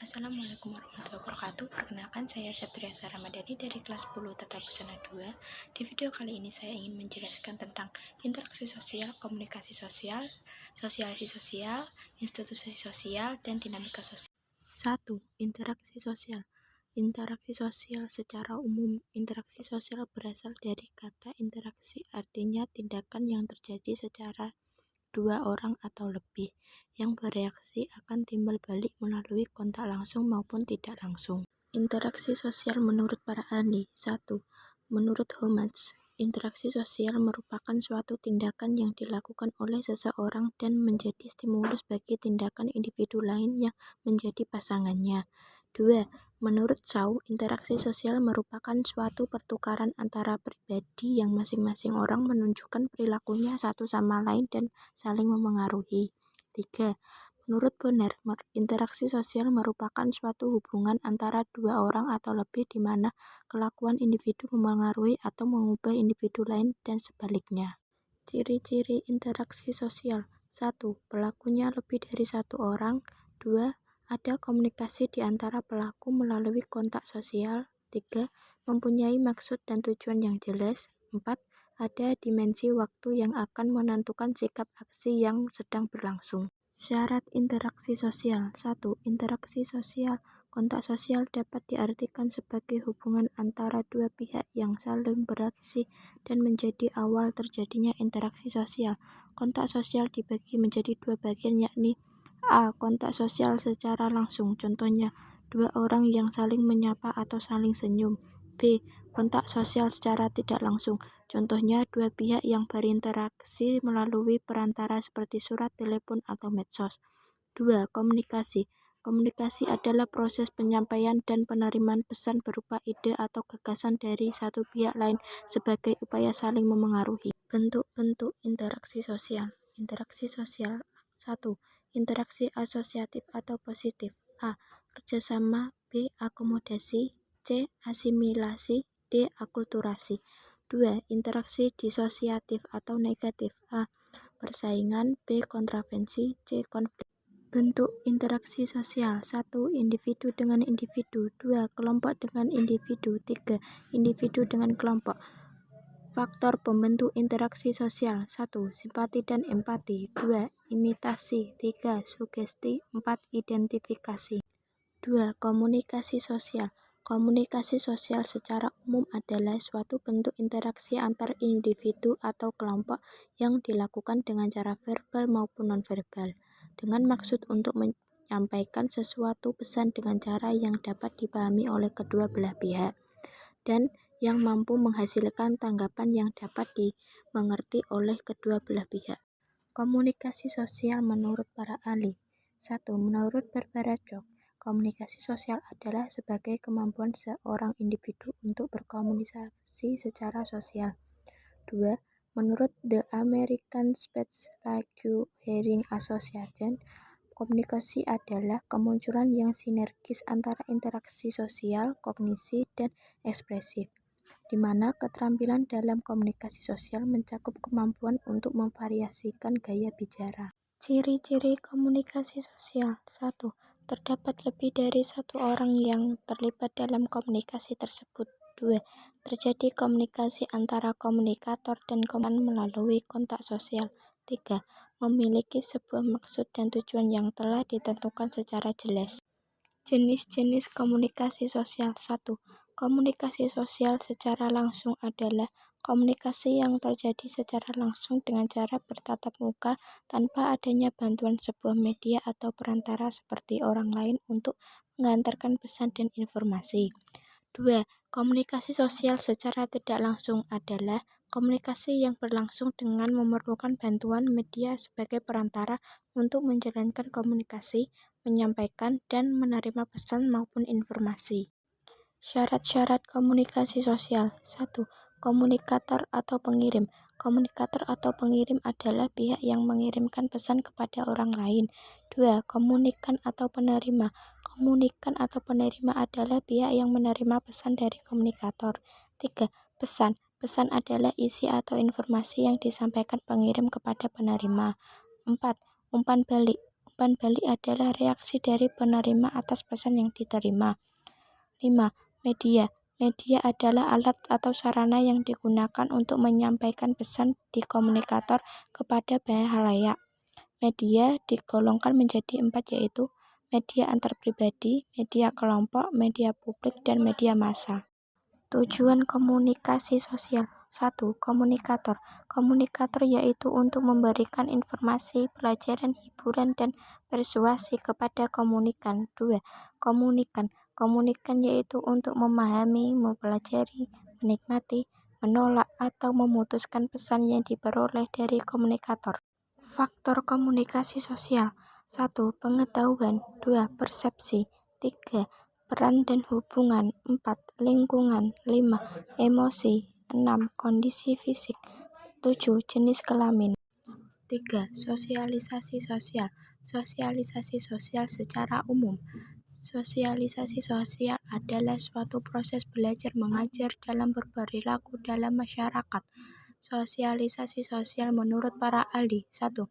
Assalamualaikum warahmatullahi wabarakatuh. Perkenalkan, saya Septriasa Ramadhani dari kelas 10 Tata Busana 2. Di video kali ini saya ingin menjelaskan tentang interaksi sosial, komunikasi sosial, sosialisasi sosial, institusi sosial, dan dinamika sosial. 1. Interaksi sosial. Interaksi sosial secara umum. Interaksi sosial berasal dari kata interaksi, artinya tindakan yang terjadi secara dua orang atau lebih yang bereaksi akan timbal balik melalui kontak langsung maupun tidak langsung. Interaksi sosial menurut para ahli. 1. Menurut Homans, interaksi sosial merupakan suatu tindakan yang dilakukan oleh seseorang dan menjadi stimulus bagi tindakan individu lain yang menjadi pasangannya. 2. Menurut Shaw, interaksi sosial merupakan suatu pertukaran antara pribadi yang masing-masing orang menunjukkan perilakunya satu sama lain dan saling memengaruhi. 3. Menurut Bonner, interaksi sosial merupakan suatu hubungan antara dua orang atau lebih di mana kelakuan individu memengaruhi atau mengubah individu lain dan sebaliknya. Ciri-ciri interaksi sosial. 1. Pelakunya lebih dari satu orang. 2. Ada komunikasi di antara pelaku melalui kontak sosial. 3. Mempunyai maksud dan tujuan yang jelas. 4. Ada dimensi waktu yang akan menentukan sikap aksi yang sedang berlangsung. Syarat interaksi sosial. 1. Interaksi sosial. Kontak sosial dapat diartikan sebagai hubungan antara dua pihak yang saling beraksi dan menjadi awal terjadinya interaksi sosial. Kontak sosial dibagi menjadi dua bagian, yakni A. Kontak sosial secara langsung, contohnya dua orang yang saling menyapa atau saling senyum. B. Kontak sosial secara tidak langsung, contohnya dua pihak yang berinteraksi melalui perantara seperti surat, telepon, atau medsos. 2. Komunikasi. Komunikasi adalah proses penyampaian dan penerimaan pesan berupa ide atau gagasan dari satu pihak lain sebagai upaya saling memengaruhi. Bentuk-bentuk interaksi sosial. Interaksi sosial. 1. Interaksi asosiatif atau positif. A. Kerjasama. B. Akomodasi. C. Asimilasi. D. Akulturasi. 2. Interaksi disosiatif atau negatif. A. Persaingan. B. Kontravensi. C. Konflik. Bentuk interaksi sosial. 1. Individu dengan individu. 2. Kelompok dengan individu. 3. Individu dengan kelompok. Faktor pembentuk interaksi sosial. 1. Simpati dan empati. 2. Imitasi. 3. Sugesti. 4. Identifikasi. 2. Komunikasi sosial. Komunikasi sosial secara umum adalah suatu bentuk interaksi antar individu atau kelompok yang dilakukan dengan cara verbal maupun nonverbal, dengan maksud untuk menyampaikan sesuatu pesan dengan cara yang dapat dipahami oleh kedua belah pihak, dan yang mampu menghasilkan tanggapan yang dapat dimengerti oleh kedua belah pihak. Komunikasi sosial menurut para ahli. 1. Menurut Barbara Jock, komunikasi sosial adalah sebagai kemampuan seorang individu untuk berkomunikasi secara sosial. 2. Menurut The American Speech Language Hearing Association, komunikasi adalah kemunculan yang sinergis antara interaksi sosial, kognisi, dan ekspresif, di mana keterampilan dalam komunikasi sosial mencakup kemampuan untuk memvariasikan gaya bicara. Ciri-ciri komunikasi sosial. 1. Terdapat lebih dari satu orang yang terlibat dalam komunikasi tersebut. 2. Terjadi komunikasi antara komunikator dan komunikan melalui kontak sosial. 3. Memiliki sebuah maksud dan tujuan yang telah ditentukan secara jelas. Jenis-jenis komunikasi sosial. 1. Komunikasi sosial secara langsung adalah komunikasi yang terjadi secara langsung dengan cara bertatap muka tanpa adanya bantuan sebuah media atau perantara seperti orang lain untuk mengantarkan pesan dan informasi. 2. Komunikasi sosial secara tidak langsung adalah komunikasi yang berlangsung dengan memerlukan bantuan media sebagai perantara untuk menjalankan komunikasi, menyampaikan, dan menerima pesan maupun informasi. Syarat-syarat komunikasi sosial. 1. Komunikator atau pengirim. Komunikator atau pengirim adalah pihak yang mengirimkan pesan kepada orang lain. 2. Komunikan atau penerima. Komunikan atau penerima adalah pihak yang menerima pesan dari komunikator. 3. Pesan. Pesan adalah isi atau informasi yang disampaikan pengirim kepada penerima. 4. Umpan balik. umpan balik adalah reaksi dari penerima atas pesan yang diterima. 5. Media. Media adalah alat atau sarana yang digunakan untuk menyampaikan pesan di komunikator kepada banyak halayak. Media digolongkan menjadi 4, yaitu media antar pribadi, media kelompok, media publik, dan media massa. Tujuan komunikasi sosial. 1. Komunikator. Komunikator yaitu untuk memberikan informasi, pelajaran, hiburan, dan persuasi kepada komunikan. 2. Komunikan. Komunikan yaitu untuk memahami, mempelajari, menikmati, menolak, atau memutuskan pesan yang diperoleh dari komunikator. Faktor komunikasi sosial. 1. Pengetahuan. 2. Persepsi. 3. Peran dan hubungan. 4. Lingkungan. 5. Emosi. 6. Kondisi fisik. 7. Jenis kelamin. 3. Sosialisasi sosial. Sosialisasi sosial secara umum. Sosialisasi sosial adalah suatu proses belajar mengajar dalam berperilaku dalam masyarakat. Sosialisasi sosial menurut para ahli. 1.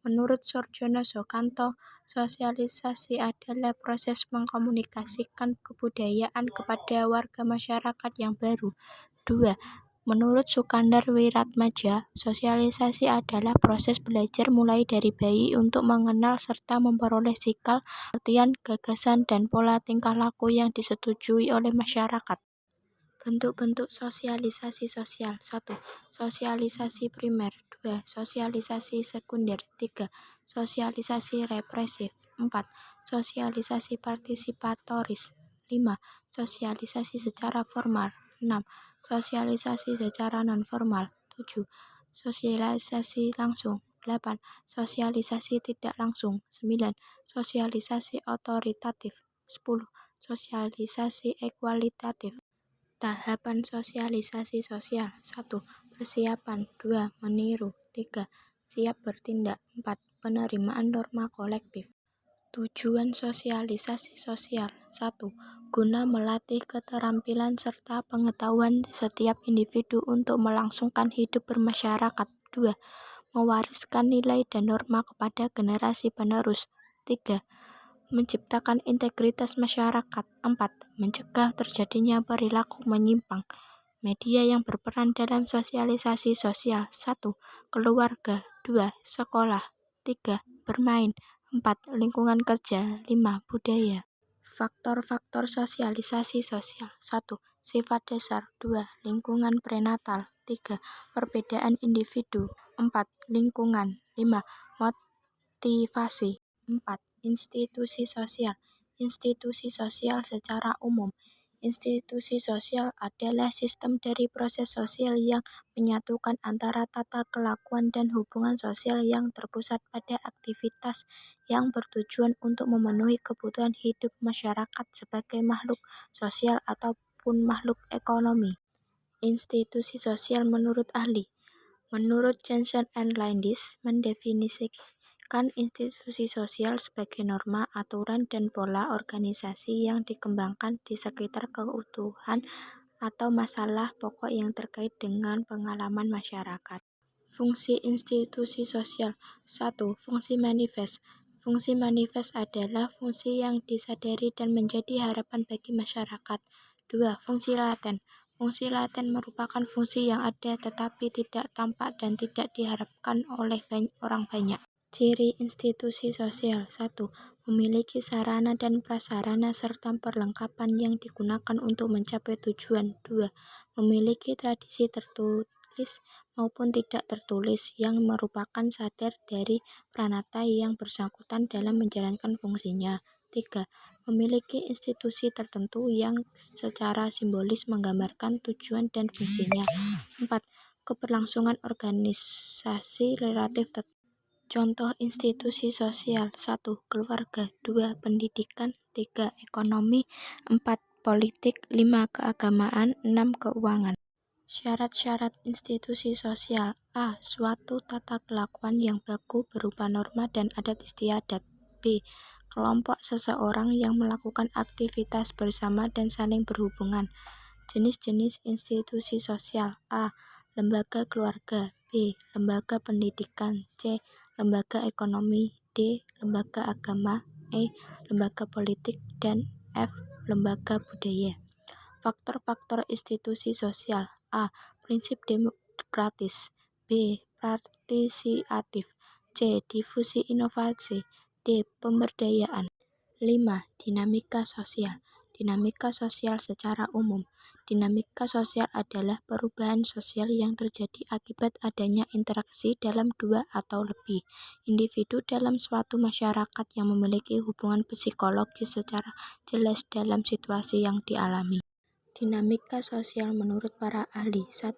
Menurut Soejono Soekanto, sosialisasi adalah proses mengkomunikasikan kebudayaan kepada warga masyarakat yang baru. 2. Menurut Sukandar Wiratmadja, sosialisasi adalah proses belajar mulai dari bayi untuk mengenal serta memperoleh sikap, artian, gagasan, dan pola tingkah laku yang disetujui oleh masyarakat. Bentuk-bentuk sosialisasi sosial. 1. Sosialisasi primer. 2. Sosialisasi sekunder. 3. Sosialisasi represif. 4. Sosialisasi partisipatoris. 5. Sosialisasi secara formal. 6. Sosialisasi secara non-formal. 7. Sosialisasi langsung. 8. Sosialisasi tidak langsung. 9. Sosialisasi otoritatif. 10. Sosialisasi ekualitatif. Tahapan sosialisasi sosial. 1. Persiapan. 2. Meniru. 3. Siap bertindak. 4. Penerimaan norma kolektif. Tujuan sosialisasi sosial. 1. Guna melatih keterampilan serta pengetahuan setiap individu untuk melangsungkan hidup bermasyarakat. 2. Mewariskan nilai dan norma kepada generasi penerus. 3. Menciptakan integritas masyarakat. 4. Mencegah terjadinya perilaku menyimpang. Media yang berperan dalam sosialisasi sosial. 1. Keluarga. 2. Sekolah. 3. Bermain. 4. Lingkungan kerja. 5. Budaya. Faktor-faktor sosialisasi sosial. 1. Sifat dasar. 2. Lingkungan prenatal. 3. Perbedaan individu. 4. Lingkungan. 5. Motivasi. 4. Institusi sosial. Institusi sosial secara umum. Institusi sosial adalah sistem dari proses sosial yang menyatukan antara tata kelakuan dan hubungan sosial yang terpusat pada aktivitas yang bertujuan untuk memenuhi kebutuhan hidup masyarakat sebagai makhluk sosial ataupun makhluk ekonomi. Institusi sosial menurut ahli. Menurut Johnson and Landis, mendefinisikan institusi sosial sebagai norma, aturan, dan pola organisasi yang dikembangkan di sekitar keutuhan atau masalah pokok yang terkait dengan pengalaman masyarakat. Fungsi institusi sosial. 1. Fungsi manifest. Fungsi manifest adalah fungsi yang disadari dan menjadi harapan bagi masyarakat. 2. Fungsi laten. Fungsi laten merupakan fungsi yang ada tetapi tidak tampak dan tidak diharapkan oleh orang banyak. Ciri institusi sosial. 1. Memiliki sarana dan prasarana serta perlengkapan yang digunakan untuk mencapai tujuan. 2. Memiliki tradisi tertulis maupun tidak tertulis yang merupakan sadar dari pranata yang bersangkutan dalam menjalankan fungsinya. 3. Memiliki institusi tertentu yang secara simbolis menggambarkan tujuan dan fungsinya. 4. Keberlangsungan organisasi relatif tetap. Contoh institusi sosial. 1. Keluarga. 2. Pendidikan. 3. Ekonomi. 4. Politik. 5. Keagamaan. 6. Keuangan. Syarat-syarat institusi sosial. A. Suatu tata kelakuan yang baku berupa norma dan adat istiadat. B. Kelompok seseorang yang melakukan aktivitas bersama dan saling berhubungan. Jenis-jenis institusi sosial. A. Lembaga keluarga. B. Lembaga pendidikan. C. Lembaga ekonomi. D. Lembaga agama, E. Lembaga politik, dan F. Lembaga budaya. Faktor-faktor institusi sosial. A. Prinsip demokratis, B. Partisipatif, C. Difusi inovasi, D. Pemberdayaan. 5. Dinamika sosial. Dinamika sosial secara umum. Dinamika sosial adalah perubahan sosial yang terjadi akibat adanya interaksi dalam dua atau lebih individu dalam suatu masyarakat yang memiliki hubungan psikologis secara jelas dalam situasi yang dialami. Dinamika sosial menurut para ahli. 1.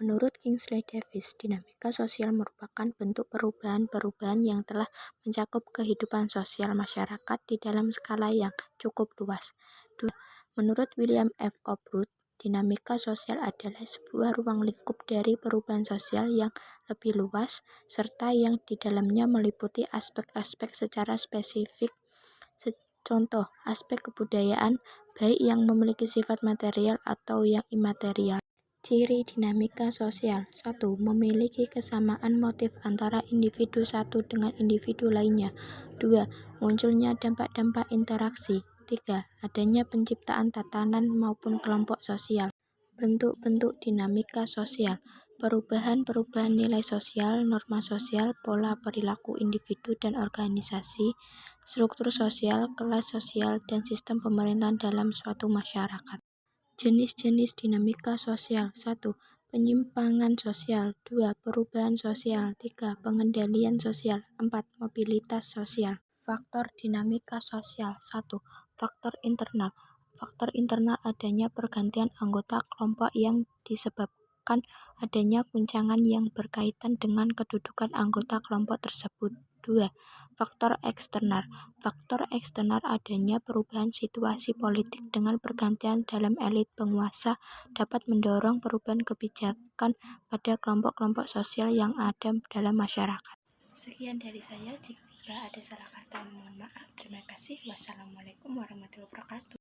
Menurut Kingsley Davis, dinamika sosial merupakan bentuk perubahan-perubahan yang telah mencakup kehidupan sosial masyarakat di dalam skala yang cukup luas. 2. Menurut William F. Obrut, dinamika sosial adalah sebuah ruang lingkup dari perubahan sosial yang lebih luas, serta yang di dalamnya meliputi aspek-aspek secara spesifik. Contoh, aspek kebudayaan, baik yang memiliki sifat material atau yang imaterial. Ciri dinamika sosial. 1. Memiliki kesamaan motif antara individu satu dengan individu lainnya. 2. Munculnya dampak-dampak interaksi. 3. Adanya penciptaan tatanan maupun kelompok sosial. Bentuk-bentuk dinamika sosial. Perubahan-perubahan nilai sosial, norma sosial, pola perilaku individu dan organisasi, struktur sosial, kelas sosial, dan sistem pemerintahan dalam suatu masyarakat. Jenis-jenis dinamika sosial. 1. Penyimpangan sosial. 2. Perubahan sosial. 3. Pengendalian sosial. 4. Mobilitas sosial. Faktor dinamika sosial. 1. Faktor internal. Faktor internal adanya pergantian anggota kelompok yang disebabkan adanya guncangan yang berkaitan dengan kedudukan anggota kelompok tersebut. 2. Faktor eksternal. Faktor eksternal adanya perubahan situasi politik dengan pergantian dalam elit penguasa dapat mendorong perubahan kebijakan pada kelompok-kelompok sosial yang ada dalam masyarakat. Sekian dari saya, jika ada salah kata mohon maaf. Terima kasih. Wassalamualaikum warahmatullahi wabarakatuh.